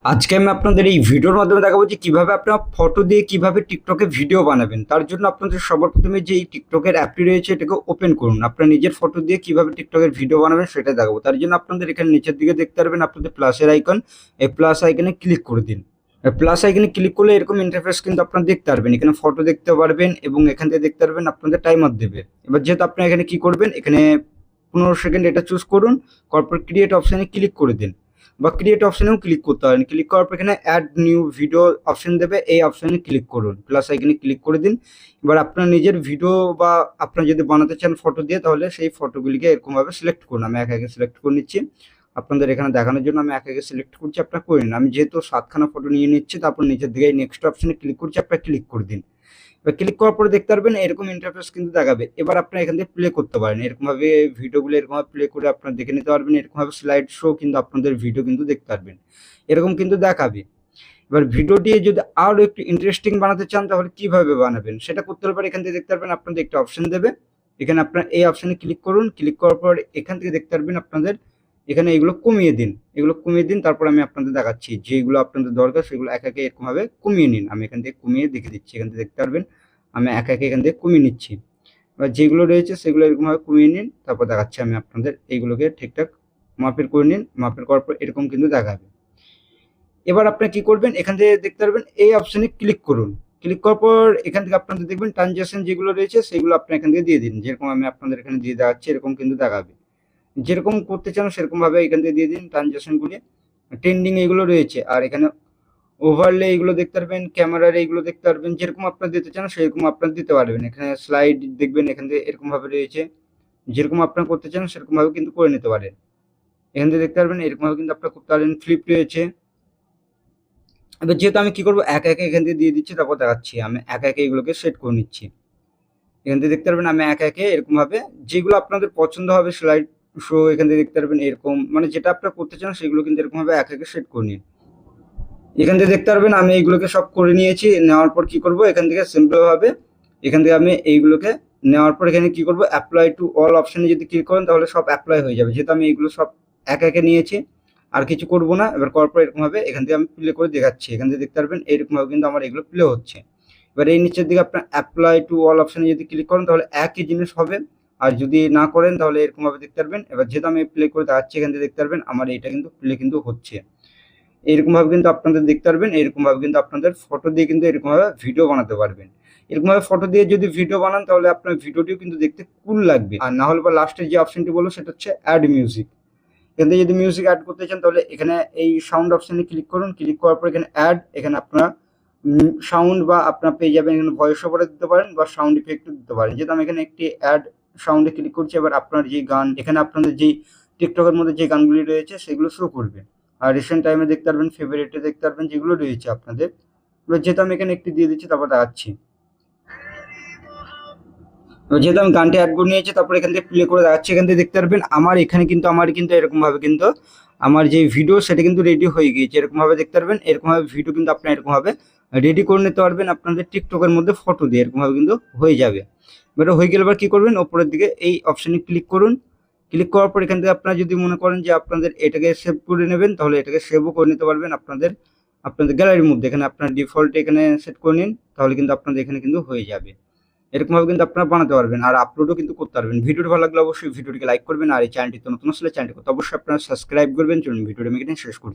আজকে আমি আপনাদের এই ভিডিওর মাধ্যমে দেখাবো যে কিভাবে আপনারা ফটো দিয়ে কিভাবে টিকটকে ভিডিও বানাবেন। তার জন্য আপনাদের সবার প্রথমে যে এই টিকটকের অ্যাপটি রয়েছে এটাকে ওপেন করুন। আপনার নিজের ফটো দিয়ে কিভাবে টিকটকের ভিডিও বানাবেন সেটা দেখাবো। তার জন্য আপনাদের এখানে নিচের দিকে দেখতে পারবেন আপনাদের প্লাসের আইকন, এই প্লাস আইকনে ক্লিক করে দিন। প্লাস আইকনে ক্লিক করলে এরকম ইন্টারফেস কিন্তু আপনারা দেখতে পারবেন। এখানে ফটো দেখতে পারবেন এবং এখান থেকে দেখতে পারবেন আপনাদের টাইমার দেবে। এবার যেহেতু আপনারা এখানে কি করবেন, এখানে 15 সেকেন্ড এটা চুজ করুন, কর্পোরেট ক্রিয়েট অপশানে ক্লিক করে দিন বা ক্রিয়েট অপশনেও ক্লিক করতে পারেন। ক্লিক করার পর এখানে অ্যাড নিউ ভিডিও অপশন দেবে, এই অপশনে ক্লিক করুন, প্লাস আইকনে ক্লিক করে দিন। এবার আপনার নিজের ভিডিও বা আপনার যদি বানাতে চান ফটো দিয়ে, তাহলে সেই ফটোগুলিকে এরকমভাবে সিলেক্ট করুন। আমি একে সিলেক্ট করে নিচ্ছি আপনাদের এখানে দেখানোর জন্য। আমি একে সিলেক্ট করছি, আপনারা করে নিন। আমি যেহেতু 7খানা ফটো নিয়ে নিচ্ছি, তারপর নিচের দিকে নেক্সট অপশনে ক্লিক করছি, আপনারা ক্লিক করে দিন। এবার ক্লিক করার পরে দেখতে পারবেন এরকম ইন্টারফেস কিন্তু দেখাবে। এবার আপনারা এখান থেকে প্লে করতে পারেন, এরকমভাবে ভিডিওগুলো এরকমভাবে প্লে করে আপনারা দেখে নিতে পারবেন। এরকমভাবে স্লাইড শো কিন্তু আপনাদের ভিডিও কিন্তু দেখতে পারবেন, এরকম কিন্তু দেখাবে। এবার ভিডিওটি যদি আরও একটু ইন্টারেস্টিং বানাতে চান তাহলে কিভাবে বানাবেন সেটা করতে পারে। এখান থেকে দেখতে পারবেন আপনাদের একটা অপশন দেবে, এখানে আপনার এই অপশনে ক্লিক করুন। ক্লিক করার পর এখান থেকে দেখতে পারবেন আপনাদের এখানে এগুলো কমিয়ে দিন, এগুলো কমিয়ে দিন। তারপর আমি আপনাদের দেখাচ্ছি যেগুলো আপনাদের দরকার সেগুলো একে এরকমভাবে কমিয়ে নিন। আমি এখান থেকে কমিয়ে দেখে দিচ্ছি, এখান থেকে দেখতে পারবেন আমি একে এখান থেকে কমিয়ে নিচ্ছি। এবার যেগুলো রয়েছে সেগুলো এরকমভাবে কমিয়ে নিন, তারপর দেখাচ্ছি আমি আপনাদের। এইগুলোকে ঠিকঠাক মাপের করে নিন, মাপের করার পর এরকম কিন্তু দেখাবে। এবার আপনি কি করবেন, এখান থেকে দেখতে পারবেন এই অপশনে ক্লিক করুন। ক্লিক করার পর এখান থেকে আপনাদের দেখবেন ট্রানজ্যাকশন যেগুলো রয়েছে সেগুলো আপনি এখান থেকে দিয়ে দিন। যেরকম আমি আপনাদের এখানে দিয়ে দেখাচ্ছি এরকম কিন্তু দেখাবে। যেরকম করতে চান সেরকমভাবে এখান থেকে দিয়ে দিন ট্রানজ্যাকশনগুলি। ট্রেন্ডিং এগুলো রয়েছে, আর এখানে ওভারলে এগুলো দেখতে পারবেন, ক্যামেরার এইগুলো দেখতে পারবেন। যেরকম আপনারা দিতে চান সেরকম আপনারা দিতে পারবেন। এখানে স্লাইড দেখবেন এখান থেকে এরকমভাবে রয়েছে, যেরকম আপনারা করতে চান সেরকমভাবে কিন্তু করে নিতে পারেন। এখান থেকে দেখতে পারবেন এরকমভাবে কিন্তু আপনারা করতে পারেন। ফ্লিপ রয়েছে। এবার যেহেতু আমি কি করবো একে এখান থেকে দিয়ে দিচ্ছি, তারপর দেখাচ্ছি। আমি একে এগুলোকে সেট করে নিচ্ছি। এখান থেকে দেখতে পারবেন আমি একে এরকমভাবে যেগুলো আপনাদের পছন্দ হবে স্লাইড শো এখান থেকে দেখতে পারবেন এরকম, মানে যেটা আপনারা করতে চান সেগুলো কিন্তু এরকমভাবে একে সেট করে নিন। এখান থেকে দেখতে পারবেন আমি এইগুলোকে সব করে নিয়েছি। নেওয়ার পর কি করব, এখান থেকে সিম্পল ভাবে এখান থেকে আমি এইগুলোকে নেওয়ার পর এখানে কি করব, অ্যাপ্লাই টু অল অপশনে যদি ক্লিক করেন তাহলে সব অ্যাপ্লাই হয়ে যাবে। যেহেতু আমি এইগুলো সব একে নিয়েছি আর কিছু করব না। এবার করার পর এরকম ভাবে এখান থেকে আমি প্লে করে দেখাচ্ছি। এখান থেকে দেখতে পারবেন এইরকম ভাবে কিন্তু আমার এগুলো প্লে হচ্ছে। এবার এই নিচের দিকে আপনার অ্যাপ্লাই টু অল অপশনে যদি ক্লিক করেন তাহলে একই জিনিস হবে, আর যদি না করেন তাহলে এরকম ভাবে দেখতে পারবেন। এবার যেহেতু আমি প্লে করে দেখাচ্ছি এখান থেকে দেখতে পারবেন আমার এটা কিন্তু প্লে কিন্তু হচ্ছে। এরকমভাবে কিন্তু আপনাদের দেখতে পারবেন, এরকমভাবে কিন্তু আপনাদের ফটো দিয়ে কিন্তু এরকমভাবে ভিডিও বানাতে পারবেন। এরকমভাবে ফটো দিয়ে যদি ভিডিও বানান তাহলে আপনার ভিডিওটিও কিন্তু দেখতে কুল লাগবে। আর না হলে বা লাস্টে যে অপশনটি বলবো সেটা হচ্ছে অ্যাড মিউজিক। এখান থেকে যদি মিউজিক অ্যাড করতে চান তাহলে এখানে এই সাউন্ড অপশনে ক্লিক করুন। ক্লিক করার পর এখানে অ্যাড, এখানে আপনারা সাউন্ড বা আপনার পেয়ে যাবেন। এখানে ভয়েস ওভারে দিতে পারেন বা সাউন্ড ইফেক্টও দিতে পারেন। যেহেতু আমি এখানে একটি অ্যাড সাউন্ডে ক্লিক করছি, এবার আপনার যে গান এখানে আপনাদের যেই টিকটকের মধ্যে যে গানগুলি রয়েছে সেগুলো শো করবে। আর রিসেন্ট টাইমে দেখতে পারবেন, ফেভারিটে দেখতে পারবেন যেগুলো রয়েছে আপনাদের। এবার যেহেতু আমি এখানে একটি দিয়ে দিচ্ছি তারপর দেখাচ্ছি। এবার যেহেতু আমি গানটি অ্যাড করে নিয়েছি তারপর এখান থেকে প্লে করে দেখাচ্ছি। এখান থেকে দেখতে পারবেন আমার এখানে কিন্তু এরকমভাবে কিন্তু আমার যে ভিডিও সেটা কিন্তু রেডি হয়ে গিয়েছে। এরকমভাবে দেখতে পারবেন, এরকমভাবে ভিডিও কিন্তু আপনার এরকমভাবে রেডি করে নিতে পারবেন আপনাদের টিকটকের মধ্যে ফটো দিয়ে। এরকমভাবে কিন্তু হয়ে যাবে। এবার হয়ে গেলে এবার কী করবেন, ওপরের দিকে এই অপশানে ক্লিক করুন। ক্লিক করার পর এখান থেকে আপনারা যদি মনে করেন যে আপনাদের এটাকে সেভ করে নেবেন তাহলে এটাকে সেভও করে নিতে পারবেন আপনাদের গ্যালারির মধ্যে। এখানে আপনার ডিফল্ট এখানে সেট করে নিন, তাহলে কিন্তু আপনাদের এখানে কিন্তু হয়ে যাবে। এরকমভাবে কিন্তু আপনারা বানাতে পারবেন আর আপলোডও কিন্তু করতে পারবেন। ভিডিওটি ভালো লাগলে অবশ্যই ভিডিওটিকে লাইক করবেন, আর এই চ্যানেলটি নতুন আসলে চ্যানেলটি অবশ্যই আপনারা সাবস্ক্রাইব করবেন। চলুন ভিডিওটি আমি এখানে শেষ করছি।